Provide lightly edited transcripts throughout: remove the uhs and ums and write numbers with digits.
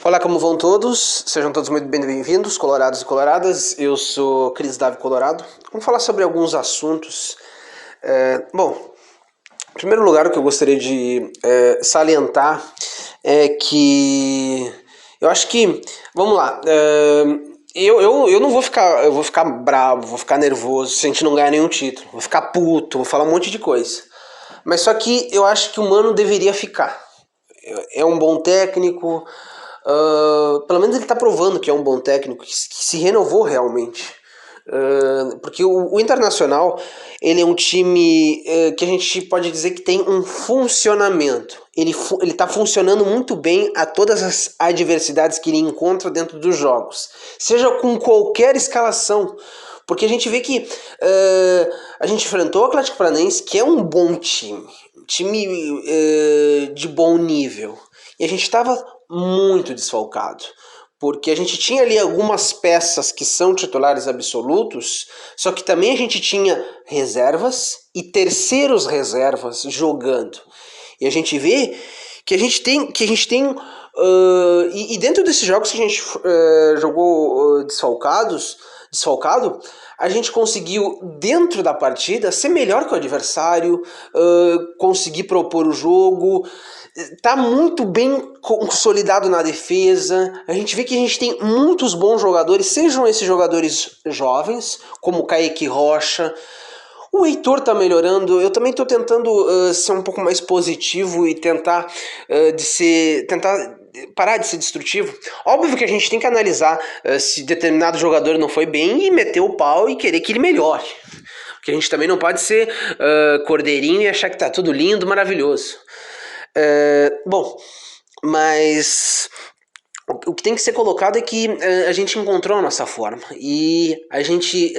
Olá, como vão todos? Sejam todos muito bem-vindos, colorados e coloradas. Eu sou Cris Davi Colorado. Vamos falar sobre alguns assuntos. Em primeiro lugar, o que eu gostaria de salientar é que eu acho que, vamos lá, eu não vou ficar, eu vou ficar bravo, vou ficar nervoso se a gente não ganhar nenhum título, vou ficar puto, vou falar um monte de coisa. Mas só que eu acho que o Mano deveria ficar. É um bom técnico. Pelo menos ele está provando que é um bom técnico, que se renovou realmente. Porque o Internacional ele é um time que a gente pode dizer que tem um funcionamento. Ele está funcionando muito bem a todas as adversidades que ele encontra dentro dos jogos, seja com qualquer escalação. Porque a gente vê que a gente enfrentou o Atlético Paranaense, que é um bom time, de bom nível, e a gente estava muito desfalcado, porque a gente tinha ali algumas peças que são titulares absolutos, só que também a gente tinha reservas e terceiros reservas jogando. E a gente vê que a gente tem e dentro desses jogos que a gente jogou desfalcado, a gente conseguiu, dentro da partida, ser melhor que o adversário, conseguir propor o jogo, tá muito bem consolidado na defesa. A gente vê que a gente tem muitos bons jogadores, sejam esses jogadores jovens, como o Kaique Rocha. O Heitor tá melhorando. Eu também tô tentando ser um pouco mais positivo e tentar parar de ser destrutivo. Óbvio que a gente tem que analisar se determinado jogador não foi bem e meter o pau e querer que ele melhore. Porque a gente também não pode ser cordeirinho e achar que tá tudo lindo, maravilhoso. Mas o que tem que ser colocado é que a gente encontrou a nossa forma e a gente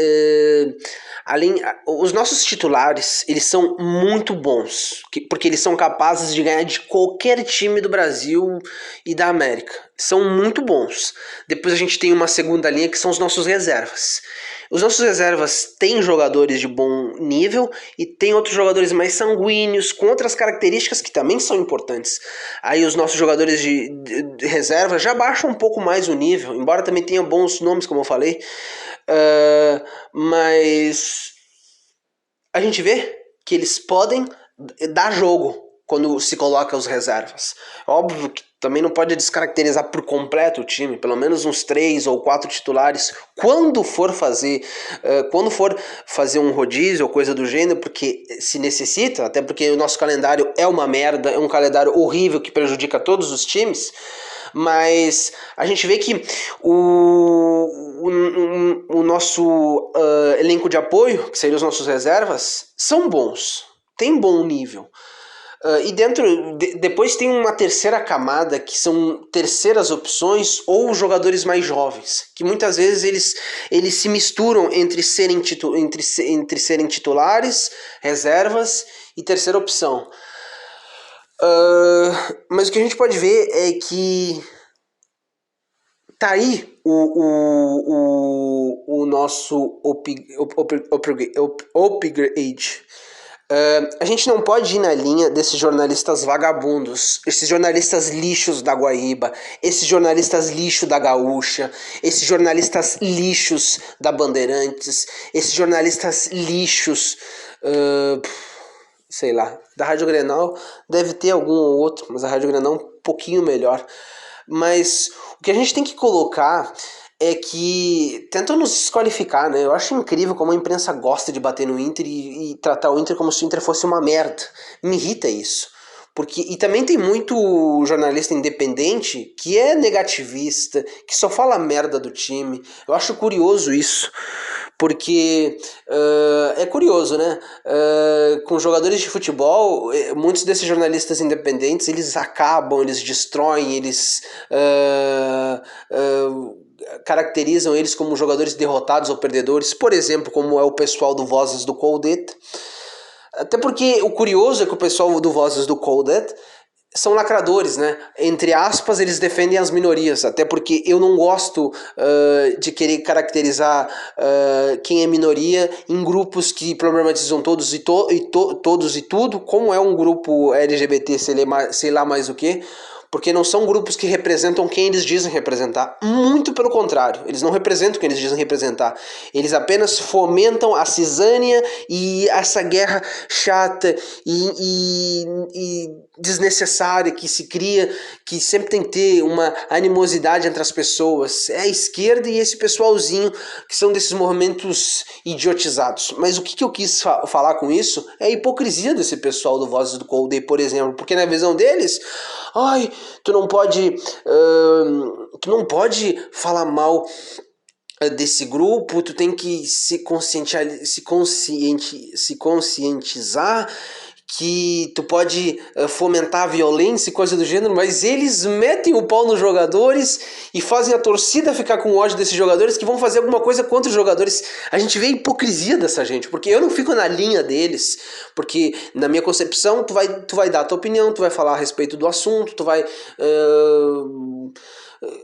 os nossos titulares, eles são muito bons, porque eles são capazes de ganhar de qualquer time do Brasil e da América. São muito bons. Depois a gente tem uma segunda linha que são os nossos reservas. Os nossos reservas têm jogadores de bom nível e tem outros jogadores mais sanguíneos, com outras características que também são importantes. Aí os nossos jogadores de reserva já baixam um pouco mais o nível, embora também tenha bons nomes, como eu falei. Mas a gente vê que eles podem dar jogo quando se coloca os reservas. Óbvio que também não pode descaracterizar por completo o time, pelo menos uns 3 ou 4 titulares quando for fazer um rodízio ou coisa do gênero, porque se necessita, até porque o nosso calendário é uma merda, é um calendário horrível que prejudica todos os times. Mas a gente vê que o nosso elenco de apoio, que seriam os nossos reservas, são bons, tem bom nível. E depois tem uma terceira camada, que são terceiras opções ou jogadores mais jovens, que muitas vezes eles se misturam entre serem titulares, reservas e terceira opção. Mas o que a gente pode ver é que tá aí o nosso upgrade. A gente não pode ir na linha desses jornalistas vagabundos, esses jornalistas lixos da Guaíba, esses jornalistas lixo da Gaúcha, esses jornalistas lixos da Bandeirantes, esses jornalistas lixos, sei lá, da Rádio Grenal deve ter algum ou outro, mas a Rádio Grenal é um pouquinho melhor. Mas o que a gente tem que colocar é que tentam nos desqualificar, né? Eu acho incrível como a imprensa gosta de bater no Inter e tratar o Inter como se o Inter fosse uma merda. Me irrita isso. E também tem muito jornalista independente que é negativista, que só fala merda do time. Eu acho curioso isso. Porque é curioso, né? Com jogadores de futebol, muitos desses jornalistas independentes, eles acabam, eles destroem, eles caracterizam eles como jogadores derrotados ou perdedores, por exemplo, como é o pessoal do Vozes do Coldet. Até porque o curioso é que o pessoal do Vozes do Coldet são lacradores, né? Entre aspas, eles defendem as minorias, até porque eu não gosto de querer caracterizar quem é minoria em grupos que problematizam todos todos e tudo, como é um grupo LGBT, sei lá mais o que, porque não são grupos que representam quem eles dizem representar. Muito pelo contrário, eles não representam quem eles dizem representar. Eles apenas fomentam a cisânia e essa guerra chata e desnecessária que se cria, que sempre tem que ter uma animosidade entre as pessoas. É a esquerda e esse pessoalzinho que são desses movimentos idiotizados. Mas o que eu quis falar com isso é a hipocrisia desse pessoal do Vozes do Cold Day, por exemplo, porque na visão deles, ai, tu não pode falar mal desse grupo, tu tem que se conscientizar que tu pode fomentar a violência e coisa do gênero, mas eles metem o pau nos jogadores e fazem a torcida ficar com ódio desses jogadores que vão fazer alguma coisa contra os jogadores. A gente vê a hipocrisia dessa gente, porque eu não fico na linha deles, porque na minha concepção tu vai dar a tua opinião, tu vai falar a respeito do assunto, tu vai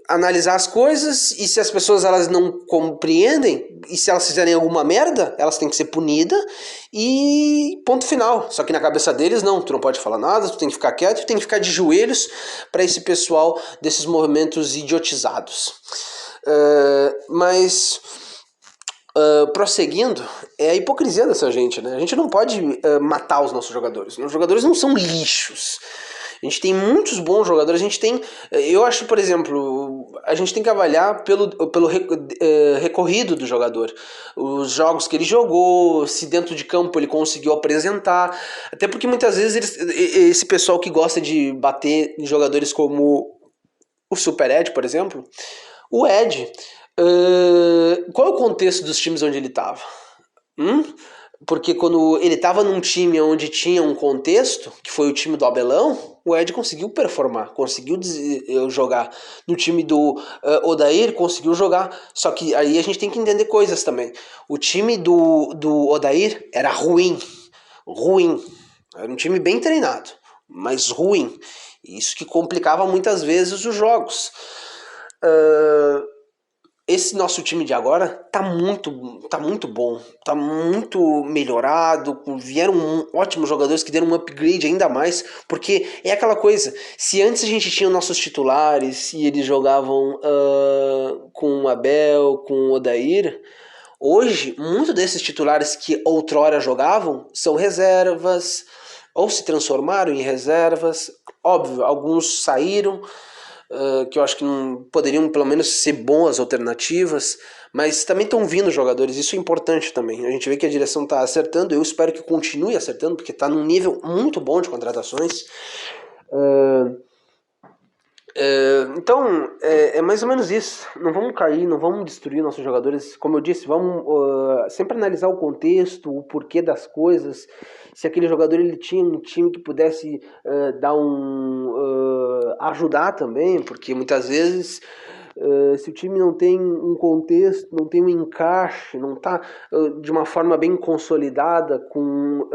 analisar as coisas, e se as pessoas elas não compreendem, e se elas fizerem alguma merda, elas têm que ser punidas e ponto final. Só que na cabeça deles não, tu não pode falar nada, tu tem que ficar quieto, tu tem que ficar de joelhos para esse pessoal desses movimentos idiotizados. Prosseguindo, é a hipocrisia dessa gente, né? A gente não pode matar os nossos jogadores. Os jogadores não são lixos. A gente tem muitos bons jogadores. A gente tem, eu acho, por exemplo, a gente tem que avaliar pelo recorrido do jogador, os jogos que ele jogou, se dentro de campo ele conseguiu apresentar. Até porque muitas vezes esse pessoal que gosta de bater em jogadores como o Super Ed, por exemplo, o Ed, qual é o contexto dos times onde ele estava? Porque quando ele estava num time onde tinha um contexto, que foi o time do Abelão, o Ed conseguiu performar, conseguiu jogar. No time do Odair, conseguiu jogar. Só que aí a gente tem que entender coisas também. O time do Odair era ruim. Era um time bem treinado, mas ruim. Isso que complicava muitas vezes os jogos. Esse nosso time de agora tá muito bom, tá muito melhorado, vieram ótimos jogadores que deram um upgrade ainda mais, porque é aquela coisa, se antes a gente tinha nossos titulares e eles jogavam com o Abel, com o Odair, hoje, muitos desses titulares que outrora jogavam são reservas, ou se transformaram em reservas, óbvio, alguns saíram, que eu acho que não poderiam pelo menos ser boas alternativas, mas também estão vindo jogadores, isso é importante também. A gente vê que a direção está acertando, eu espero que continue acertando, porque está num nível muito bom de contratações. Então, é mais ou menos isso. Não vamos cair, não vamos destruir nossos jogadores. Como eu disse, vamos sempre analisar o contexto, o porquê das coisas. Se aquele jogador ele tinha um time que pudesse ajudar também, porque muitas vezes se o time não tem um contexto, não tem um encaixe, não está de uma forma bem consolidada, com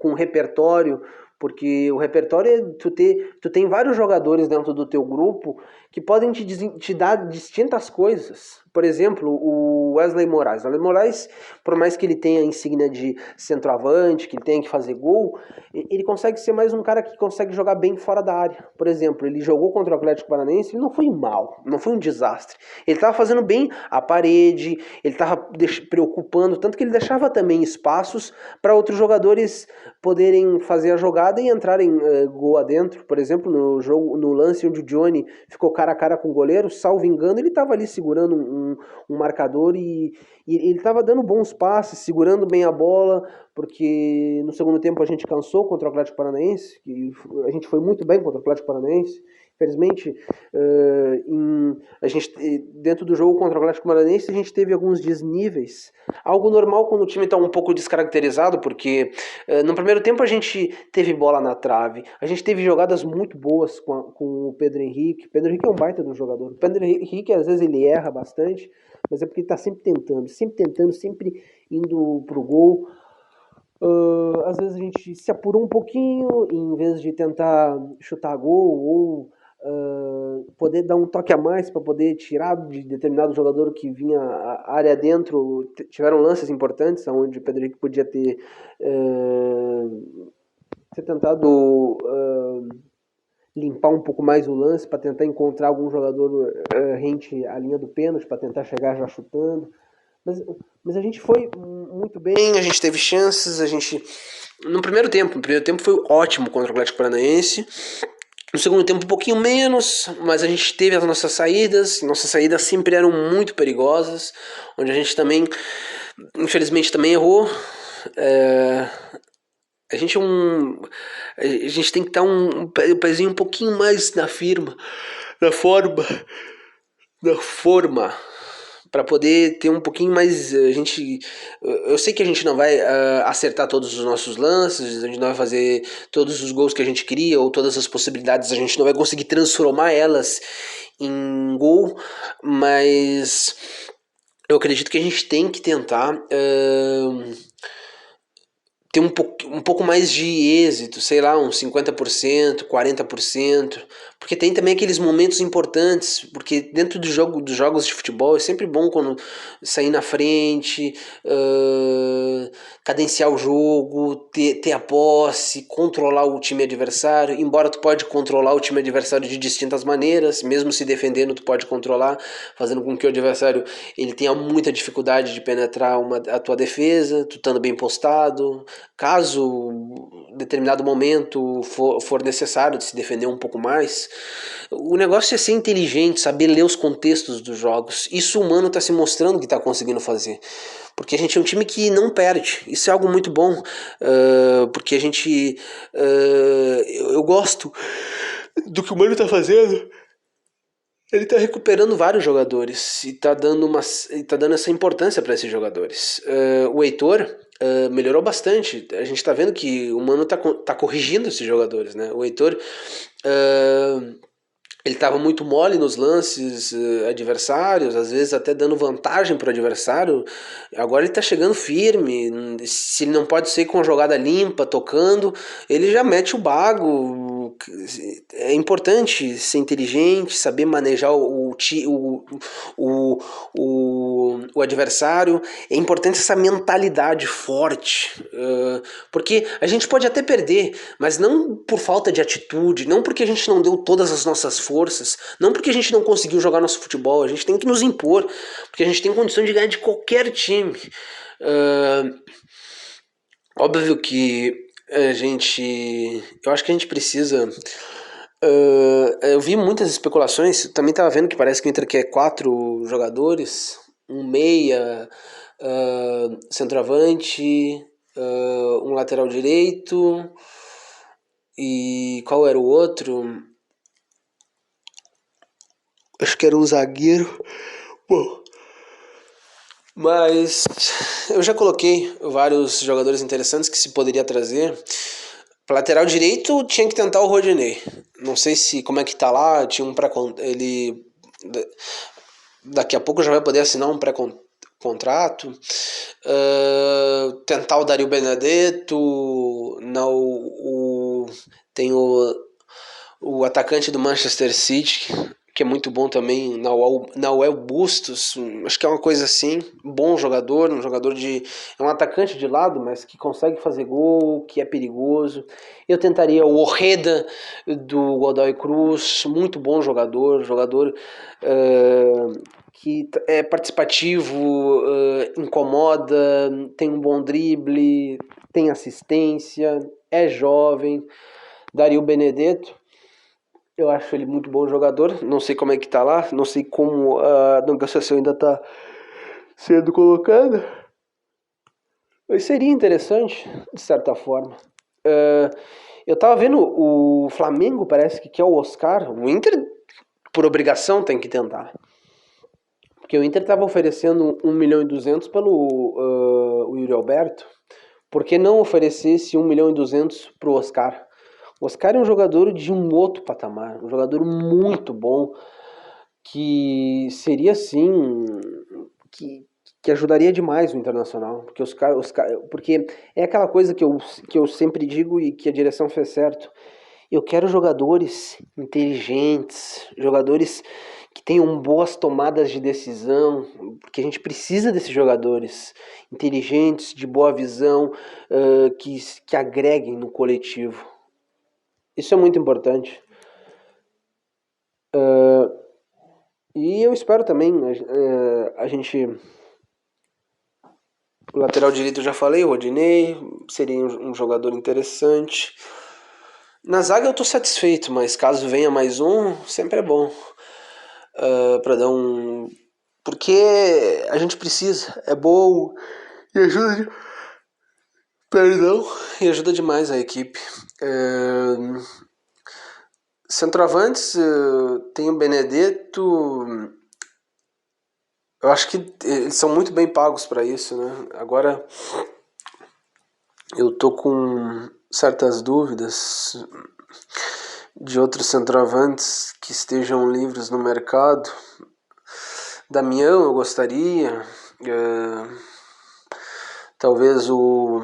um repertório, porque o repertório é tu tem vários jogadores dentro do teu grupo que podem te dar distintas coisas. Por exemplo, o Wesley Moraes. O Wesley Moraes, por mais que ele tenha a insígnia de centroavante, que ele tenha que fazer gol, ele consegue ser mais um cara que consegue jogar bem fora da área. Por exemplo, ele jogou contra o Atlético Paranaense e não foi mal, não foi um desastre. Ele estava fazendo bem a parede, ele estava preocupando, tanto que ele deixava também espaços para outros jogadores poderem fazer a jogada e entrarem gol adentro. Por exemplo, no lance onde o Johnny ficou cara a cara com o goleiro, salvo engano, ele estava ali segurando um marcador e ele estava dando bons passes, segurando bem a bola, porque no segundo tempo a gente cansou contra o Atlético Paranaense, que a gente foi muito bem contra o Atlético Paranaense. Infelizmente, dentro do jogo contra o Atlético Paranaense, a gente teve alguns desníveis. Algo normal quando o time está um pouco descaracterizado, porque no primeiro tempo a gente teve bola na trave, a gente teve jogadas muito boas com o Pedro Henrique. Pedro Henrique é um baita do jogador. O Pedro Henrique, às vezes, ele erra bastante, mas é porque ele está sempre tentando, sempre indo pro gol. Às vezes a gente se apurou um pouquinho, em vez de tentar chutar gol ou poder dar um toque a mais para poder tirar de determinado jogador que vinha a área dentro. Tiveram lances importantes onde o Pedro Henrique podia ter tentado limpar um pouco mais o lance para tentar encontrar algum jogador rente à linha do pênalti, para tentar chegar já chutando. Mas a gente foi muito bem, a gente teve chances, a gente... No primeiro tempo foi ótimo contra o Atlético Paranaense. No segundo tempo um pouquinho menos, mas a gente teve as nossas saídas sempre eram muito perigosas, onde a gente também, infelizmente, também errou. É, a gente a gente tem que estar um pezinho um pouquinho mais na forma, na forma, para poder ter um pouquinho mais. Eu sei que a gente não vai acertar todos os nossos lances, a gente não vai fazer todos os gols que a gente queria ou todas as possibilidades, a gente não vai conseguir transformar elas em gol, mas eu acredito que a gente tem que tentar ter um pouco mais de êxito, sei lá, uns 50%, 40%, porque tem também aqueles momentos importantes, porque dentro dos jogos de futebol é sempre bom quando sair na frente, cadenciar o jogo, ter a posse, controlar o time adversário, embora tu pode controlar o time adversário de distintas maneiras, mesmo se defendendo tu pode controlar, fazendo com que o adversário ele tenha muita dificuldade de penetrar a tua defesa, tu estando bem postado, caso determinado momento for necessário de se defender um pouco mais. O negócio é ser inteligente, saber ler os contextos dos jogos. Isso o Mano está se mostrando que está conseguindo fazer. Porque a gente é um time que não perde. Isso é algo muito bom. Porque a gente... eu gosto do que o Mano está fazendo. Ele tá recuperando vários jogadores e tá dando essa importância para esses jogadores. O Heitor melhorou bastante. A gente tá vendo que o Mano tá corrigindo esses jogadores, né? O Heitor ele estava muito mole nos lances adversários, às vezes até dando vantagem para o adversário. Agora ele está chegando firme. Se ele não pode ser com a jogada limpa, tocando, ele já mete o bago. É importante ser inteligente, saber manejar o adversário. É importante essa mentalidade forte, porque a gente pode até perder, mas não por falta de atitude, não porque a gente não deu todas as nossas forças, não porque a gente não conseguiu jogar nosso futebol. A gente tem que nos impor, porque a gente tem condição de ganhar de qualquer time. Óbvio que eu acho que a gente precisa. Eu vi muitas especulações, também estava vendo que parece que o Inter quer 4 jogadores, um meia, centroavante, um lateral direito, e qual era o outro? Acho que era um zagueiro. Bom, mas eu já coloquei vários jogadores interessantes que se poderia trazer. Para lateral direito tinha que tentar o Rodinei. Não sei se como é que tá lá, tinha um pré ele daqui a pouco já vai poder assinar um pré-contrato. Tentar o Dario Benedetto, não, tem o atacante do Manchester City, que é muito bom também, Nahuel Bustos, acho que é uma coisa assim, bom jogador, é um atacante de lado, mas que consegue fazer gol, que é perigoso. Eu tentaria o Ojeda do Godoy Cruz, muito bom jogador que é participativo, incomoda, tem um bom drible, tem assistência, é jovem. Dario Benedetto, eu acho ele muito bom jogador. Não sei como é que tá lá, não sei como a negociação ainda tá sendo colocada. Mas seria interessante, de certa forma. Eu tava vendo o Flamengo, parece que quer o Oscar. O Inter, por obrigação, tem que tentar. Porque o Inter estava oferecendo 1.200.000 pelo o Yuri Alberto. Por que não oferecesse 1.200.000 pro Oscar? O Oscar é um jogador de um outro patamar, um jogador muito bom, que seria sim, que ajudaria demais o Internacional, porque porque é aquela coisa que eu sempre digo e que a direção fez certo. Eu quero jogadores inteligentes, jogadores que tenham boas tomadas de decisão, porque a gente precisa desses jogadores inteligentes, de boa visão, que agreguem no coletivo. Isso é muito importante. E eu espero também a gente. O lateral direito eu já falei, o Rodinei, seria um jogador interessante. Na zaga eu tô satisfeito, mas caso venha mais um, sempre é bom. Pra dar um. Porque a gente precisa, é bom e ajuda. Perdão, e ajuda demais a equipe. Centroavantes, tem o Benedetto. Eu acho que eles são muito bem pagos para isso, né? Agora eu tô com certas dúvidas de outros centroavantes que estejam livres no mercado. Damião, eu gostaria. Talvez o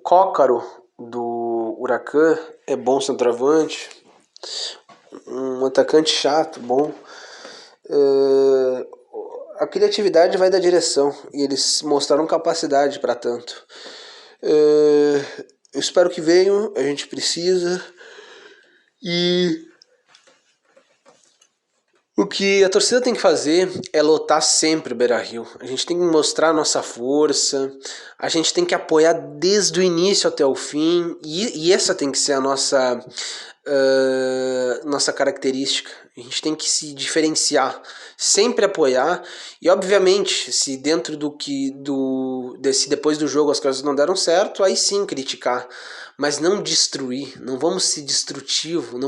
Cócaro do Huracan é bom centroavante. Um atacante chato, bom. A criatividade vai da direção e eles mostraram capacidade para tanto. Eu espero que venham, a gente precisa. E o que a torcida tem que fazer é lotar sempre o Beira-Rio. A gente tem que mostrar a nossa força, a gente tem que apoiar desde o início até o fim, e essa tem que ser a nossa característica. A gente tem que se diferenciar, sempre apoiar, e obviamente, se dentro se depois do jogo as coisas não deram certo, aí sim criticar, mas não destruir, não vamos ser destrutivo, não